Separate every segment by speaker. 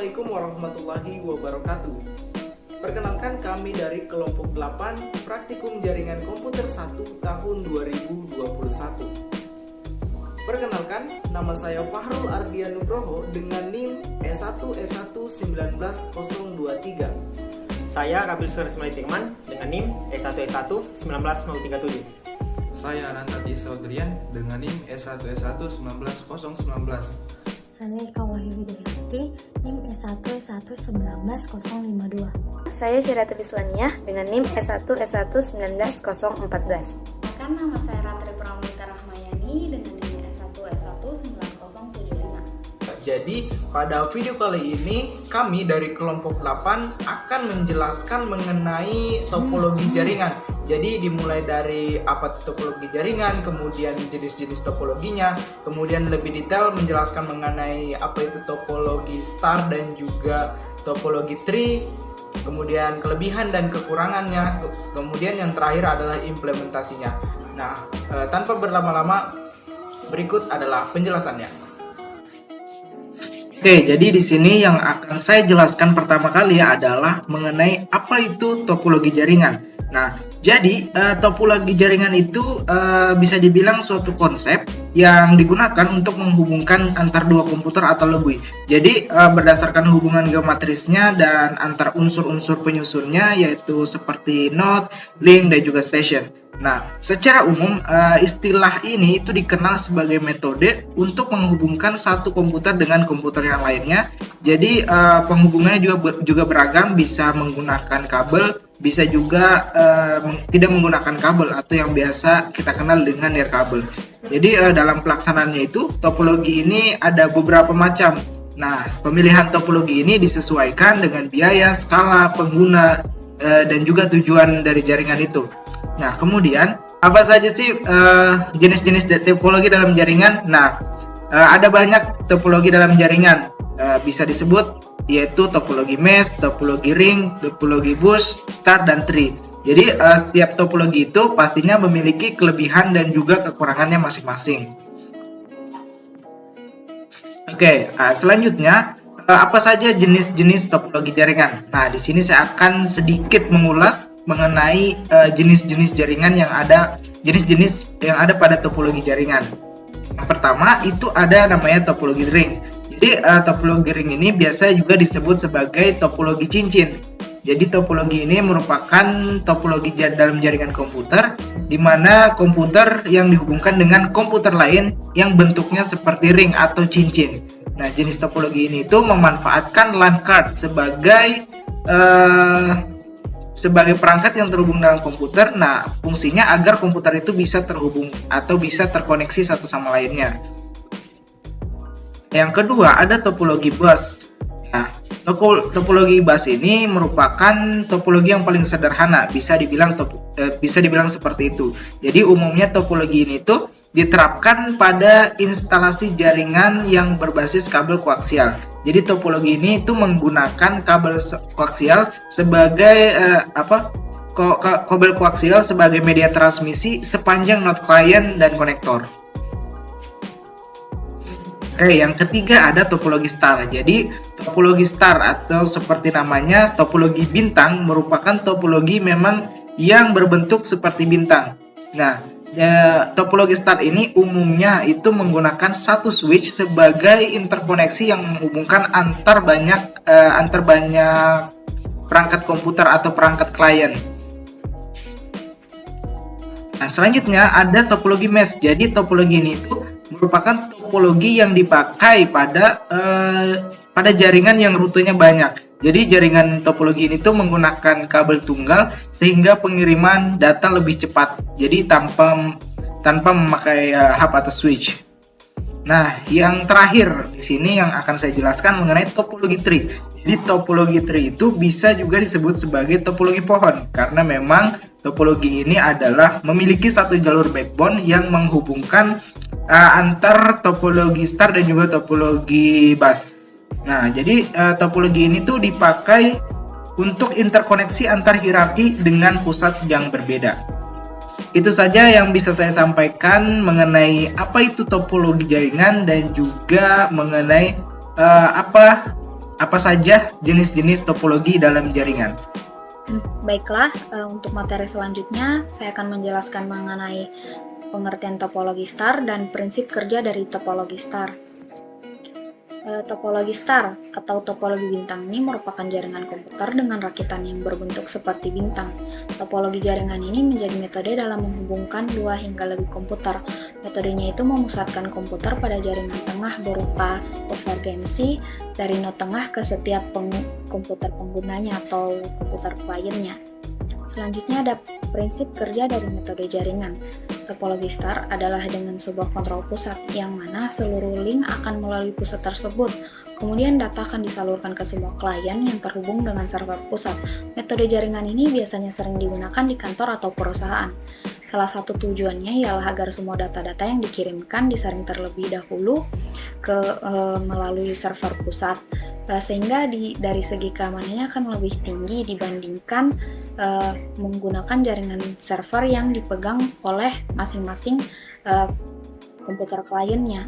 Speaker 1: Assalamualaikum warahmatullahi wabarakatuh. Perkenalkan, kami dari kelompok 8 Praktikum Jaringan Komputer 1 tahun 2021. Perkenalkan, nama saya Fahrul Ardian Nugroho dengan NIM S1S1 19023.
Speaker 2: Saya Kabil Suresmali Tingman dengan NIM S1S1 19037.
Speaker 3: Saya Nantati Saudrian dengan NIM S1S1 19019.
Speaker 4: Saya Kawahi Widayati, NIM S1S1 19052.
Speaker 5: Saya Syiratul Islamiah dengan NIM S1S1 19014.
Speaker 6: Perkenalkan, nama saya Ratri Pramita Rahmayani dengan NIM S1S1 9075.
Speaker 1: Jadi pada video kali ini kami dari kelompok 8 akan menjelaskan mengenai topologi jaringan. Jadi dimulai dari apa topologi jaringan, kemudian jenis-jenis topologinya, kemudian lebih detail menjelaskan mengenai apa itu topologi star dan juga topologi tree, kemudian kelebihan dan kekurangannya, kemudian yang terakhir adalah implementasinya. Nah, tanpa berlama-lama, berikut adalah penjelasannya. Oke, jadi di sini yang akan saya jelaskan pertama kali adalah mengenai apa itu topologi jaringan. Nah, jadi topologi jaringan itu bisa dibilang suatu konsep yang digunakan untuk menghubungkan antar dua komputer atau lebih. Jadi berdasarkan hubungan geometrisnya dan antar unsur-unsur penyusunnya, yaitu seperti node, link, dan juga station. Nah, secara umum istilah ini itu dikenal sebagai metode untuk menghubungkan satu komputer dengan komputer yang lainnya. Jadi penghubungannya juga beragam, bisa menggunakan kabel, bisa juga tidak menggunakan kabel atau yang biasa kita kenal dengan nirkabel. Jadi dalam pelaksanaannya itu topologi ini ada beberapa macam. Nah, pemilihan topologi ini disesuaikan dengan biaya, skala, pengguna, dan juga tujuan dari jaringan itu. Nah, kemudian apa saja sih jenis-jenis topologi dalam jaringan? Nah, ada banyak topologi dalam jaringan. Bisa disebut yaitu topologi mesh, topologi ring, topologi bush, star, dan tree. Jadi setiap topologi itu pastinya memiliki kelebihan dan juga kekurangannya masing-masing. Oke, selanjutnya apa saja jenis-jenis topologi jaringan? Nah, di sini saya akan sedikit mengulas mengenai jenis-jenis jaringan yang ada, jenis-jenis yang ada pada topologi jaringan. Yang pertama itu ada namanya topologi ring. Jadi topologi ring ini biasa juga disebut sebagai topologi cincin. Jadi topologi ini merupakan topologi dalam jaringan komputer, di mana komputer yang dihubungkan dengan komputer lain yang bentuknya seperti ring atau cincin. Nah, jenis topologi ini itu memanfaatkan LAN card sebagai perangkat yang terhubung dalam komputer. Nah, fungsinya agar komputer itu bisa terhubung atau bisa terkoneksi satu sama lainnya. Yang kedua ada topologi bus. Nah, topologi bus ini merupakan topologi yang paling sederhana, bisa dibilang seperti itu. Jadi umumnya topologi ini tuh diterapkan pada instalasi jaringan yang berbasis kabel koaksial. Jadi topologi ini itu menggunakan kabel koaksial sebagai kabel koaksial sebagai media transmisi sepanjang node klien dan konektor. Oke, yang ketiga ada topologi star. Jadi topologi star atau seperti namanya topologi bintang merupakan topologi memang yang berbentuk seperti bintang. Nah, topologi star ini umumnya itu menggunakan satu switch sebagai interkoneksi yang menghubungkan antar banyak perangkat komputer atau perangkat klien. Nah, selanjutnya ada topologi mesh. Jadi topologi ini itu merupakan topologi yang dipakai pada jaringan yang rutenya banyak. Jadi jaringan topologi ini tuh menggunakan kabel tunggal sehingga pengiriman data lebih cepat. Jadi tanpa memakai hub atau switch. Nah, yang terakhir di sini yang akan saya jelaskan mengenai topologi tree. Jadi topologi tree itu bisa juga disebut sebagai topologi pohon karena memang topologi ini adalah memiliki satu jalur backbone yang menghubungkan antar topologi star dan juga topologi bus. Nah, jadi topologi ini tuh dipakai untuk interkoneksi antar hierarki dengan pusat yang berbeda. Itu saja yang bisa saya sampaikan mengenai apa itu topologi jaringan dan juga mengenai apa saja jenis-jenis topologi dalam jaringan?
Speaker 6: Baiklah, untuk materi selanjutnya saya akan menjelaskan mengenai pengertian topologi star dan prinsip kerja dari topologi star. Topologi star atau topologi bintang ini merupakan jaringan komputer dengan rakitan yang berbentuk seperti bintang. Topologi jaringan ini menjadi metode dalam menghubungkan 2 hingga lebih komputer. Metodenya itu memusatkan komputer pada jaringan tengah berupa konvergensi dari node tengah ke setiap komputer penggunanya atau komputer kliennya. Selanjutnya ada prinsip kerja dari metode jaringan. Topologi star adalah dengan sebuah kontrol pusat, yang mana seluruh link akan melalui pusat tersebut. Kemudian data akan disalurkan ke semua klien yang terhubung dengan server pusat. Metode jaringan ini biasanya sering digunakan di kantor atau perusahaan. Salah satu tujuannya ialah agar semua data-data yang dikirimkan disaring terlebih dahulu melalui server pusat, sehingga dari segi keamanannya akan lebih tinggi dibandingkan menggunakan jaringan server yang dipegang oleh masing-masing komputer kliennya.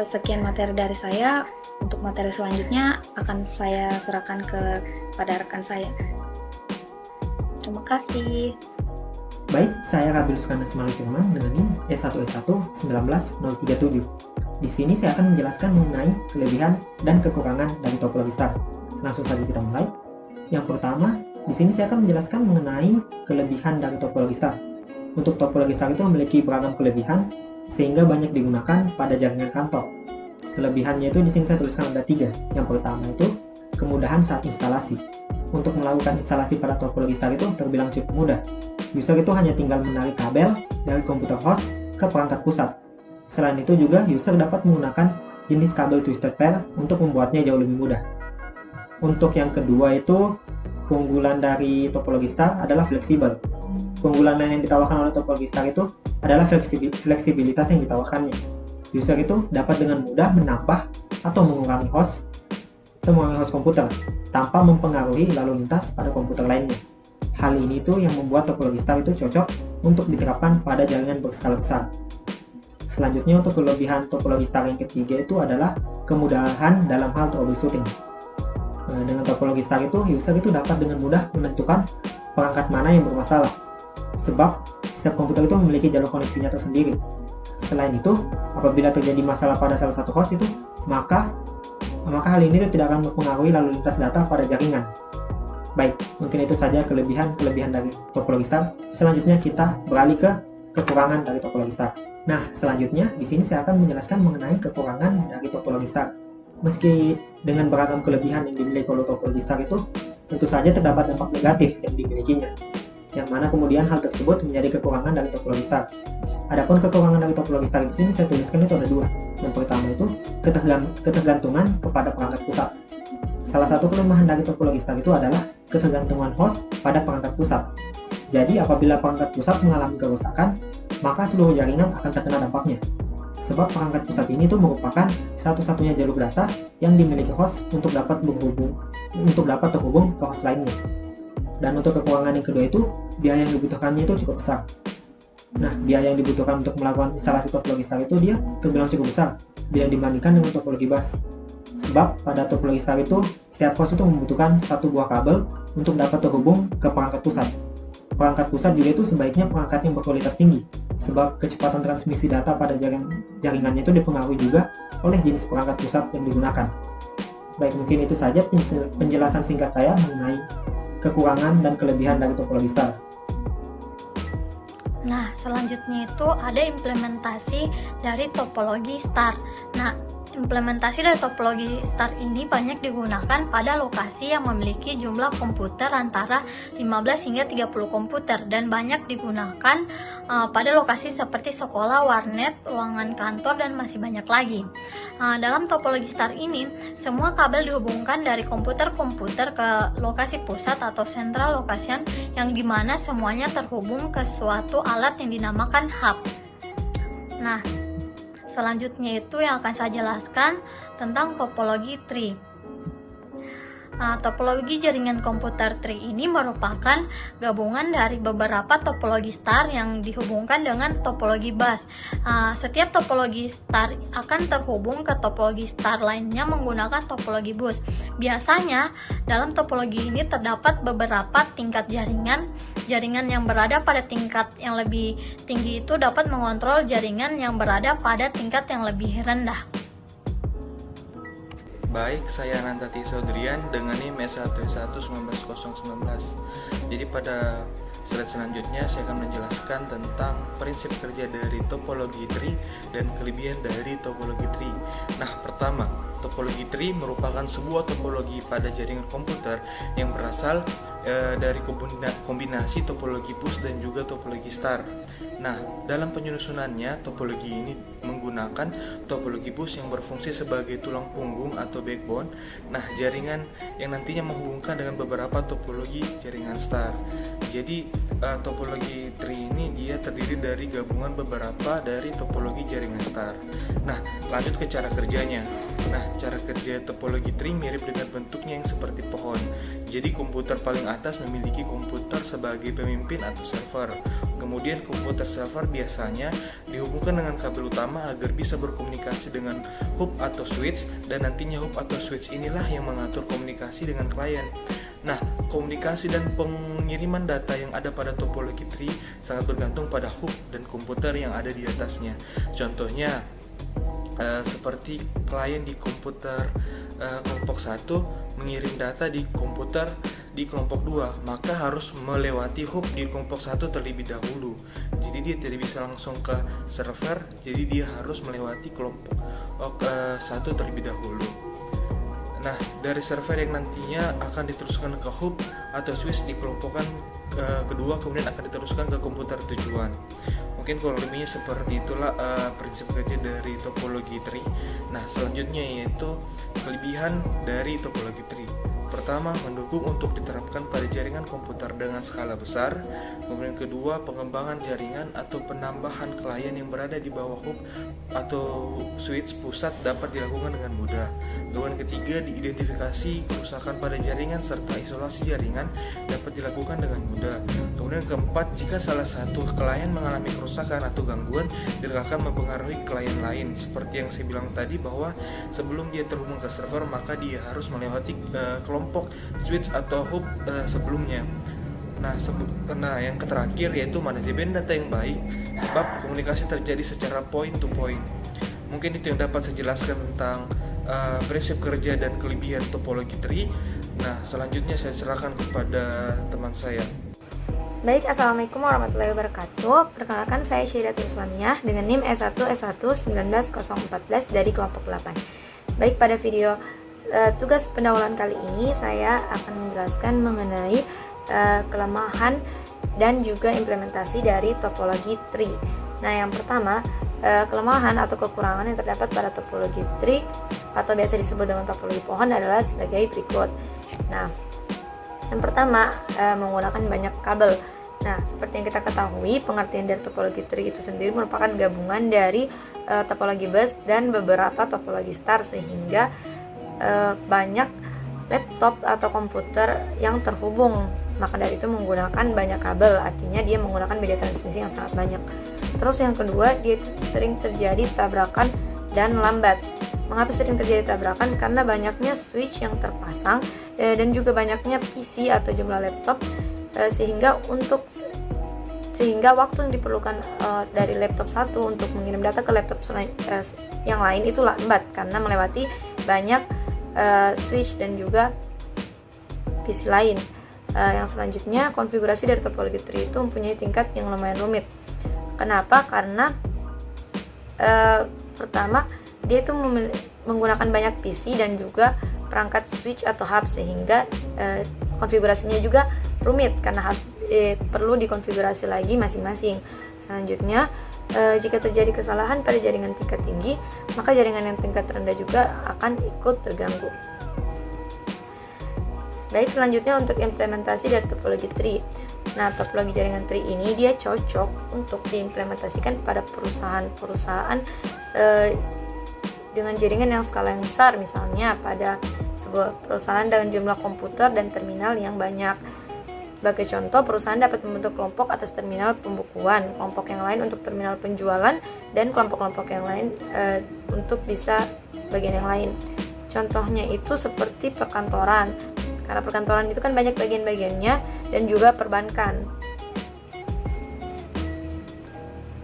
Speaker 6: Sekian materi dari saya. Untuk materi selanjutnya akan saya serahkan kepada rekan saya. Terima kasih.
Speaker 2: Baik, saya Kabil Sukanda Smalitingman dengan NIM S1S1-19037. Di sini saya akan menjelaskan mengenai kelebihan dan kekurangan dari topologi star. Langsung saja kita mulai. Yang pertama, di sini saya akan menjelaskan mengenai kelebihan dari topologi star. Untuk topologi star itu memiliki beragam kelebihan sehingga banyak digunakan pada jaringan kantor. Kelebihannya itu di sini saya tuliskan ada 3. Yang pertama itu kemudahan saat instalasi. Untuk melakukan instalasi pada topologi star itu terbilang cukup mudah. User itu hanya tinggal menarik kabel dari komputer host ke perangkat pusat. Selain itu juga user dapat menggunakan jenis kabel twisted pair untuk membuatnya jauh lebih mudah. Untuk yang kedua itu keunggulan dari topologi star adalah fleksibel. Keunggulan lain yang ditawarkan oleh topologi star itu adalah fleksibilitas yang ditawarkannya. User itu dapat dengan mudah menambah atau mengurangi host komputer tanpa mempengaruhi lalu lintas pada komputer lainnya. Hal ini tuh yang membuat topologi star itu cocok untuk diterapkan pada jaringan berskala besar. Selanjutnya untuk kelebihan topologi star yang ketiga itu adalah kemudahan dalam hal troubleshooting. Dengan topologi star itu user itu dapat dengan mudah menentukan perangkat mana yang bermasalah, sebab setiap komputer itu memiliki jalur koneksinya tersendiri. Selain itu, apabila terjadi masalah pada salah satu host itu, maka hal ini tidak akan mempengaruhi lalu lintas data pada jaringan. Baik, mungkin itu saja kelebihan dari topologi star. Selanjutnya kita beralih ke kekurangan dari topologi star. Nah, selanjutnya di sini saya akan menjelaskan mengenai kekurangan dari topologi star. Meski dengan beragam kelebihan yang dimiliki oleh topologi star itu, tentu saja terdapat dampak negatif yang dimilikinya, yang mana kemudian hal tersebut menjadi kekurangan dari topologi star. Adapun kekurangan dari topologi star di sini saya tuliskan itu ada 2. Yang pertama itu ketergantungan kepada perangkat pusat. Salah satu kelemahan dari topologi star itu adalah ketergantungan host pada perangkat pusat. Jadi apabila perangkat pusat mengalami kerusakan, maka seluruh jaringan akan terkena dampaknya. Sebab perangkat pusat ini tuh merupakan satu-satunya jalur data yang dimiliki host untuk dapat terhubung ke host lainnya. Dan untuk kekurangan yang kedua itu, biaya yang dibutuhkannya itu cukup besar. Nah, biaya yang dibutuhkan untuk melakukan instalasi topologi star itu dia terbilang cukup besar bila dibandingkan dengan topologi bus. Sebab pada topologi star itu, setiap host itu membutuhkan satu buah kabel untuk dapat terhubung ke perangkat pusat. Perangkat pusat juga itu sebaiknya perangkat yang berkualitas tinggi, sebab kecepatan transmisi data pada jaringannya itu dipengaruhi juga oleh jenis perangkat pusat yang digunakan. Baik, mungkin itu saja penjelasan singkat saya mengenai kekurangan dan kelebihan dari topologi star.
Speaker 4: Nah, selanjutnya itu ada implementasi dari topologi star. Nah, implementasi dari topologi star ini banyak digunakan pada lokasi yang memiliki jumlah komputer antara 15 hingga 30 komputer dan banyak digunakan pada lokasi seperti sekolah, warnet, ruangan kantor, dan masih banyak lagi. Dalam topologi star ini, semua kabel dihubungkan dari komputer-komputer ke lokasi pusat atau central location yang dimana semuanya terhubung ke suatu alat yang dinamakan hub. Nah, selanjutnya itu yang akan saya jelaskan tentang topologi tree. Nah, topologi jaringan komputer tree ini merupakan gabungan dari beberapa topologi star yang dihubungkan dengan topologi bus. Setiap topologi star akan terhubung ke topologi star lainnya menggunakan topologi bus. Biasanya, dalam topologi ini terdapat beberapa tingkat jaringan. Jaringan yang berada pada tingkat yang lebih tinggi itu dapat mengontrol jaringan yang berada pada tingkat yang lebih rendah.
Speaker 3: Baik, saya Nantati Saudrian dengan NIM S1S1-19019. Jadi pada slide selanjutnya saya akan menjelaskan tentang prinsip kerja dari topologi tree dan kelebihan dari topologi tree. Nah, pertama, topologi tree merupakan sebuah topologi pada jaringan komputer yang berasal dari kombinasi topologi push dan juga topologi star. Nah, dalam penyusunannya, topologi ini menggunakan topologi push yang berfungsi sebagai tulang punggung atau backbone. Nah, jaringan yang nantinya menghubungkan dengan beberapa topologi jaringan star. Jadi, topologi tree ini dia terdiri dari gabungan beberapa dari topologi jaringan star. Nah, lanjut ke cara kerjanya. Nah, cara kerja topologi tree mirip dengan bentuknya yang seperti pohon. Jadi, komputer paling atas memiliki komputer sebagai pemimpin atau server. Kemudian komputer server biasanya dihubungkan dengan kabel utama agar bisa berkomunikasi dengan hub atau switch, dan nantinya hub atau switch inilah yang mengatur komunikasi dengan klien. Nah, komunikasi dan pengiriman data yang ada pada topologi tree sangat bergantung pada hub dan komputer yang ada di atasnya. Contohnya seperti klien di komputer kelompok 1 mengirim data di komputer di kelompok 2, maka harus melewati hub di kelompok 1 terlebih dahulu. Jadi dia tidak bisa langsung ke server, jadi dia harus melewati kelompok 1 terlebih dahulu. Nah, dari server yang nantinya akan diteruskan ke hub atau switch di kelompokan kedua, kemudian akan diteruskan ke komputer tujuan. Mungkin kalau lebihnya seperti itulah prinsip kerja dari topologi tree. Nah, selanjutnya yaitu kelebihan dari topologi tree. Pertama, mendukung untuk diterapkan pada jaringan komputer dengan skala besar. Kemudian kedua, pengembangan jaringan atau penambahan klien yang berada di bawah hub atau switch pusat dapat dilakukan dengan mudah. Kemudian ketiga, diidentifikasi kerusakan pada jaringan serta isolasi jaringan dapat dilakukan dengan mudah. Kemudian keempat, jika salah satu klien mengalami kerusakan atau gangguan, tidak akan mempengaruhi klien lain. Seperti yang saya bilang tadi bahwa sebelum dia terhubung ke server, maka dia harus melewati kelompok switch atau hub sebelumnya. Nah, yang terakhir yaitu manajemen data yang baik, sebab komunikasi terjadi secara point to point. Mungkin itu yang dapat saya jelaskan tentang prinsip kerja dan kelebihan topologi tree. Nah, selanjutnya saya serahkan kepada teman saya.
Speaker 5: Baik, Assalamualaikum warahmatullahi wabarakatuh. Perkenalkan, saya Syidatul Islamiyah dengan NIM S1S1-19014 dari kelompok 8. Baik, pada video tugas pendahuluan kali ini saya akan menjelaskan mengenai kelemahan dan juga implementasi dari topologi tree. Nah, yang pertama, kelemahan atau kekurangan yang terdapat pada topologi tree atau biasa disebut dengan topologi pohon adalah sebagai berikut. Nah, yang pertama, menggunakan banyak kabel. Nah, seperti yang kita ketahui, pengertian dari topologi tree itu sendiri merupakan gabungan dari topologi bus dan beberapa topologi star, sehingga banyak laptop atau komputer yang terhubung. Maka dari itu menggunakan banyak kabel, artinya dia menggunakan media transmisi yang sangat banyak. Terus yang kedua, dia sering terjadi tabrakan dan lambat. Mengapa sering terjadi tabrakan? Karena banyaknya switch yang terpasang dan juga banyaknya PC atau jumlah laptop, sehingga waktu yang diperlukan dari laptop satu untuk mengirim data ke laptop yang lain itu lambat karena melewati banyak switch dan juga PC lain. Yang selanjutnya, konfigurasi dari topologi tree itu mempunyai tingkat yang lumayan rumit. Kenapa? Karena pertama, dia itu menggunakan banyak PC dan juga perangkat switch atau hub, sehingga konfigurasinya juga rumit karena harus perlu dikonfigurasi lagi masing-masing. Selanjutnya, jika terjadi kesalahan pada jaringan tingkat tinggi, maka jaringan yang tingkat rendah juga akan ikut terganggu. Baik, selanjutnya untuk implementasi dari topologi tree. Nah, topologi jaringan tree ini dia cocok untuk diimplementasikan pada perusahaan-perusahaan dengan jaringan yang skala yang besar, misalnya pada sebuah perusahaan dengan jumlah komputer dan terminal yang banyak. Sebagai contoh, perusahaan dapat membentuk kelompok atas terminal pembukuan, kelompok yang lain untuk terminal penjualan, dan kelompok-kelompok yang lain untuk bisa bagian yang lain. Contohnya itu seperti perkantoran, karena perkantoran itu kan banyak bagian-bagiannya, dan juga perbankan.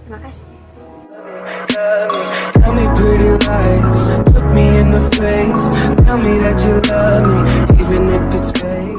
Speaker 5: Terima kasih.
Speaker 7: Tell me pretty lies, look me in the face, tell me that you love me, even if it's fake.